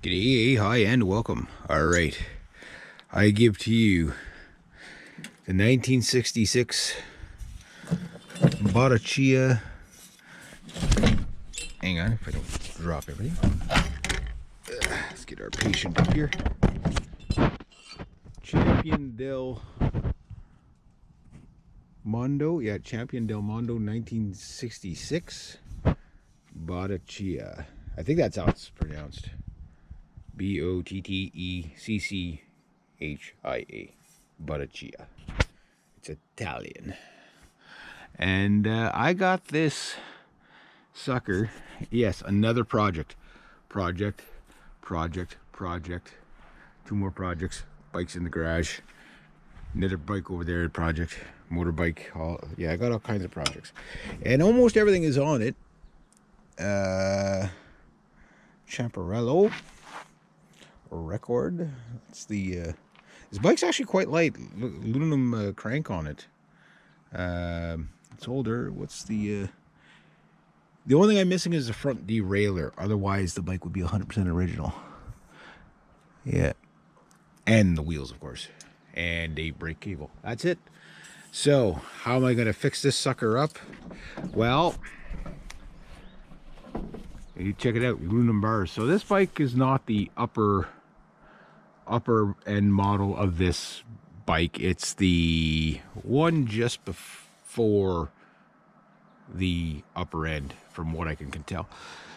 G'day, hi, and welcome. All right, I give to you the 1966 Bottecchia. Hang on, if I don't drop everything. Let's get our patient up here. Champion del Mondo, yeah, Champion del Mondo 1966 Bottecchia. I think that's how it's pronounced. Bottecchia. Bottecchia. It's Italian. And I got this sucker. Yes, another project. Project. Two more projects. Bikes in the garage. Another bike over there. Project. Motorbike. Yeah, I got all kinds of projects. And almost everything is on it. Champarello record. It's the this bike's actually quite light. Aluminum crank on it. It's older. What's the only thing I'm missing is the front derailleur. Otherwise the bike would be 100% original. Yeah, and the wheels, of course, and a brake cable. That's it. So how am I going to fix this sucker up? Well, you check it out, aluminum bars. So this bike is not the upper end model of this bike. It's the one just before the upper end, from what I can tell.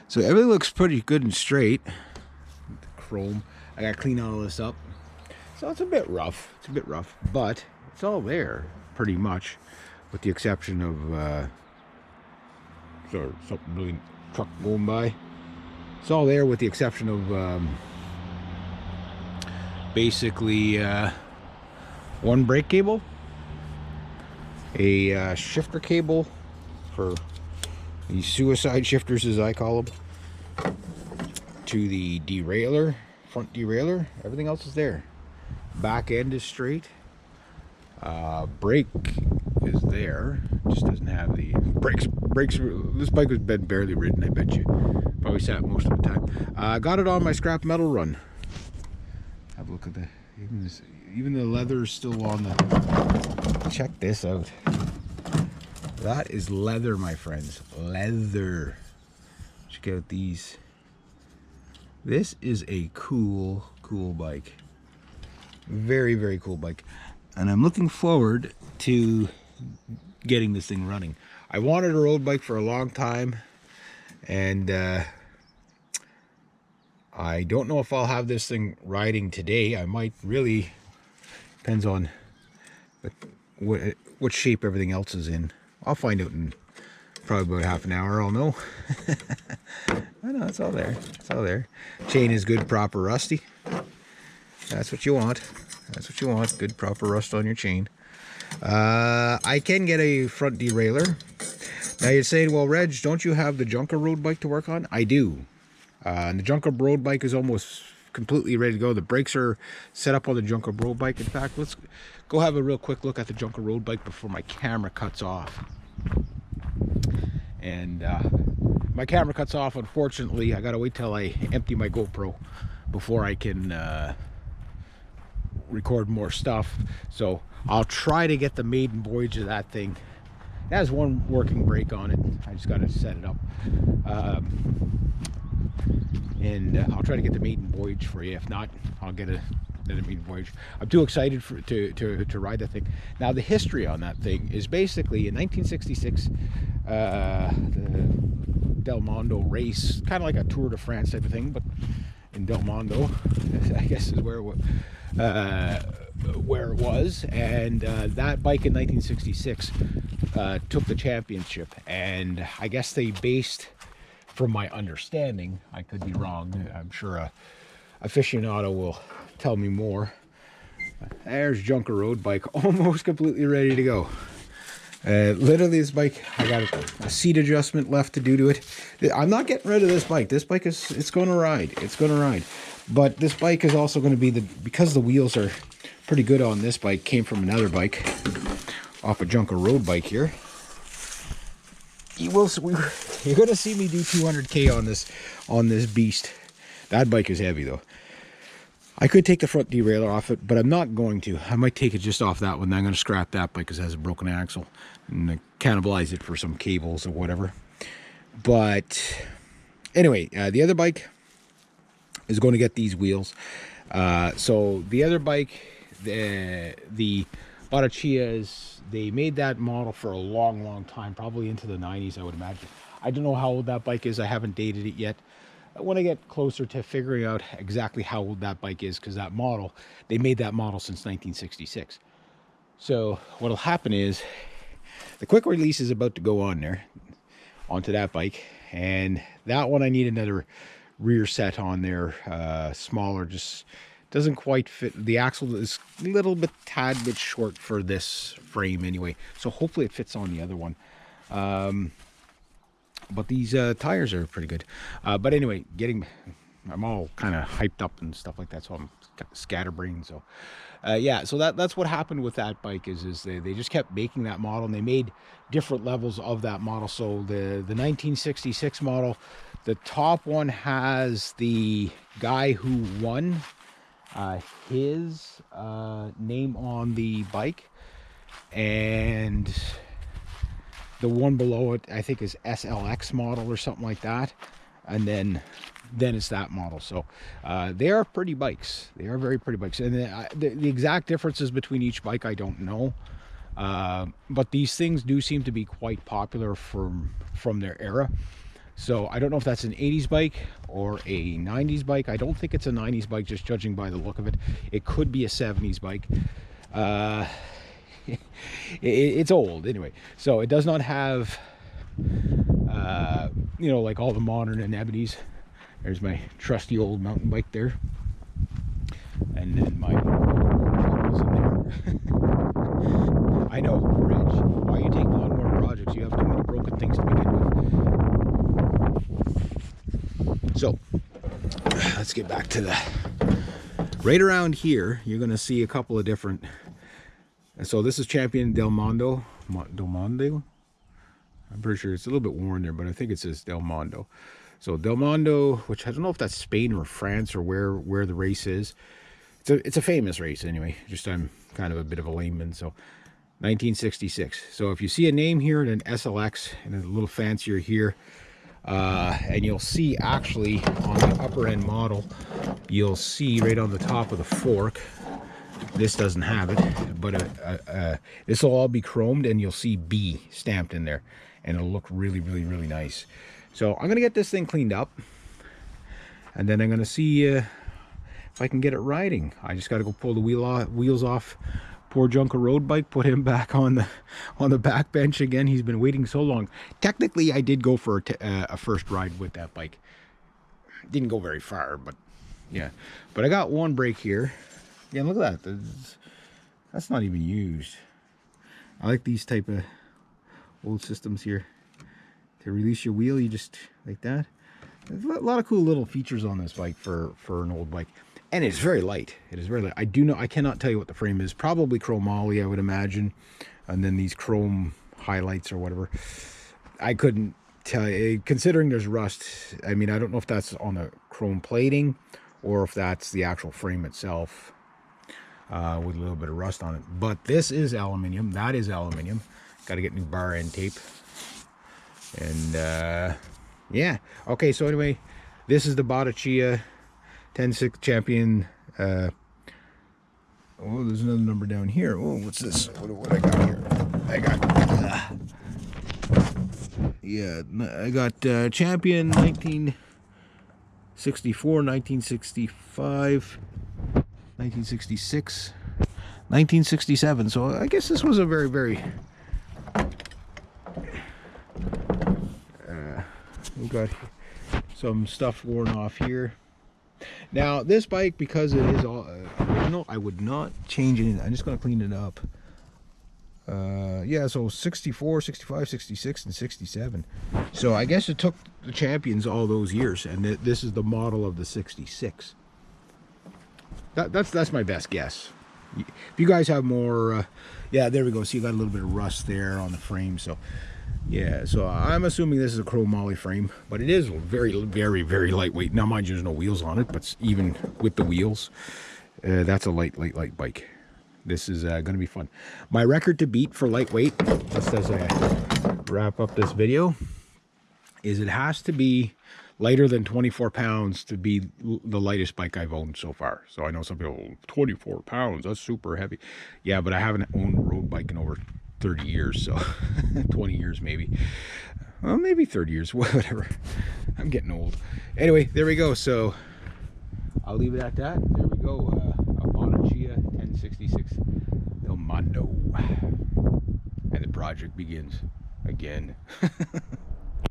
So everything looks pretty good and straight. The chrome. I gotta clean all this up. So it's a bit rough. But it's all there pretty much, with the exception of something really truck going by. It's all there with the exception of basically one brake cable, a shifter cable for the suicide shifters, as I call them, to the derailleur, front derailleur. Everything else is there. Back end is straight. Brake is there, just doesn't have the brakes. This bike has been barely ridden, I bet you. Probably sat most of the time. Got it on my scrap metal run. Have a look at the even the leather is still on the. Check this out. That is leather, my friends. Leather. Check out these. This is a cool bike. Very, very cool bike. And I'm looking forward to getting this thing running. I wanted a road bike for a long time, and I don't know if I'll have this thing riding today. I might. Really depends on what shape everything else is in. I'll find out in probably about half an hour. I'll know. I know, it's all there. It's all there. Chain is good, proper rusty. That's what you want. That's what you want. Good, proper rust on your chain. I can get a front derailleur. Now you're saying, well, Reg, don't you have the Junker road bike to work on? I do. And the Junker road bike is almost completely ready to go. The brakes are set up on the Junker road bike. In fact, let's go have a real quick look at the Junker road bike before my camera cuts off. And my camera cuts off, unfortunately. I gotta wait till I empty my GoPro before I can record more stuff. So I'll try to get the maiden voyage of that thing. It has one working brake on it. I just got to set it up. And I'll try to get the maiden voyage for you. If not, I'll get another maiden voyage. I'm too excited to ride that thing. Now, the history on that thing is basically in 1966, the Del Mondo race, kind of like a Tour de France type of thing, but in Del Mondo, I guess is where it was. And that bike in 1966 took the championship, and I guess they based, from my understanding, I could be wrong, I'm sure a aficionado will tell me more. There's Junker road bike, almost completely ready to go. Literally, this bike, I got a seat adjustment left to do to it. I'm not getting rid of this bike. This bike it's going to ride. It's going to ride. But this bike is also going to be because the wheels are pretty good on this bike, came from another bike off a Junker road bike here. You're going to see me do 200K on this beast. That bike is heavy though. I could take the front derailleur off it, but I'm not going to. I might take it just off that one. I'm going to scrap that bike because it has a broken axle and cannibalize it for some cables or whatever. But anyway, the other bike is going to get these wheels. So the other bike, the Bottecchia, they made that model for a long time, probably into the 90s, I would imagine. I don't know how old that bike is. I haven't dated it yet. When I get closer to figuring out exactly how old that bike is, because that model, they made that model since 1966. So what'll happen is the quick release is about to go on there, onto that bike, and that one I need another rear set on there, smaller, just doesn't quite fit. The axle is a little bit, tad bit short for this frame anyway, so hopefully it fits on the other one. But these tires are pretty good. But anyway, I'm all kind of hyped up and stuff like that, so I'm scatterbrained. So yeah, so that's what happened with that bike is they just kept making that model, and they made different levels of that model. So the 1966 model, the top one has the guy who won, his name on the bike, and the one below it, I think, is SLX model or something like that. And then it's that model. So they are pretty bikes. They are very pretty bikes. And the exact differences between each bike, I don't know. But these things do seem to be quite popular from their era. So I don't know if that's an 80s bike or a 90s bike. I don't think it's a 90s bike, just judging by the look of it. It could be a 70s bike. It's old anyway, so it does not have you know, like all the modern anemones. There's my trusty old mountain bike there, and then my troubles in there. I know, Reg, why you take lawnmower projects? You have too many broken things to begin with. So let's get back to that. Right around here you're going to see a couple of different. And so this is Champion Del Mondo. Del Mondo? I'm pretty sure it's a little bit worn there, but I think it says Del Mondo. So Del Mondo, which I don't know if that's Spain or France or where the race is. It's a famous race anyway. Just I'm kind of a bit of a layman. So 1966. So if you see a name here and an SLX and a little fancier here, and you'll see actually on the upper end model, you'll see right on the top of the fork. This doesn't have it, but this will all be chromed, and you'll see B stamped in there, and it'll look really nice. So I'm gonna get this thing cleaned up, and then I'm gonna see if I can get it riding. I just got to go pull the wheels off poor Junker road bike, put him back on the back bench again. He's been waiting so long. Technically, I did go for a first ride with that bike. Didn't go very far, but yeah. But I got one brake here. Yeah, look at that. That's not even used. I like these type of old systems here. To release your wheel, you just like that. There's a lot of cool little features on this bike for an old bike. And it's very light. It is very light. I cannot tell you what the frame is. Probably chromoly, I would imagine. And then these chrome highlights or whatever. I couldn't tell you. Considering there's rust, I mean, I don't know if that's on the chrome plating or if that's the actual frame itself. With a little bit of rust on it, but this is aluminium. That is aluminium. Got to get new bar end tape, and yeah. Okay, so anyway, this is the Bottecchia 10.6 Champion. Oh, there's another number down here. Oh, what's this? What I got here? I got yeah, I got Champion 1964, 1965. 1966, 1967. So I guess this was a very we got some stuff worn off here. Now this bike, because it is all original, I would not change anything. I'm just going to clean it up. Yeah, so 64, 65, 66, and 67. So I guess it took the Champions all those years, and this is the model of the 66. That's my best guess. If you guys have more, yeah, there we go. See, you got a little bit of rust there on the frame. So Yeah, so I'm assuming this is a chromoly frame, but it is very, very, very lightweight. Now, mind you, there's no wheels on it, but even with the wheels, that's a light bike. This is going to be fun. My record to beat for lightweight, just as I wrap up this video, is it has to be lighter than 24 pounds to be the lightest bike I've owned so far. So I know some people, 24 pounds, that's super heavy. Yeah, but I haven't owned a road bike in over 30 years, so 20 years maybe. Well, maybe 30 years, whatever. I'm getting old. Anyway, there we go. So I'll leave it at that. There we go. A Bottecchia 1066 Mondo. And the project begins again.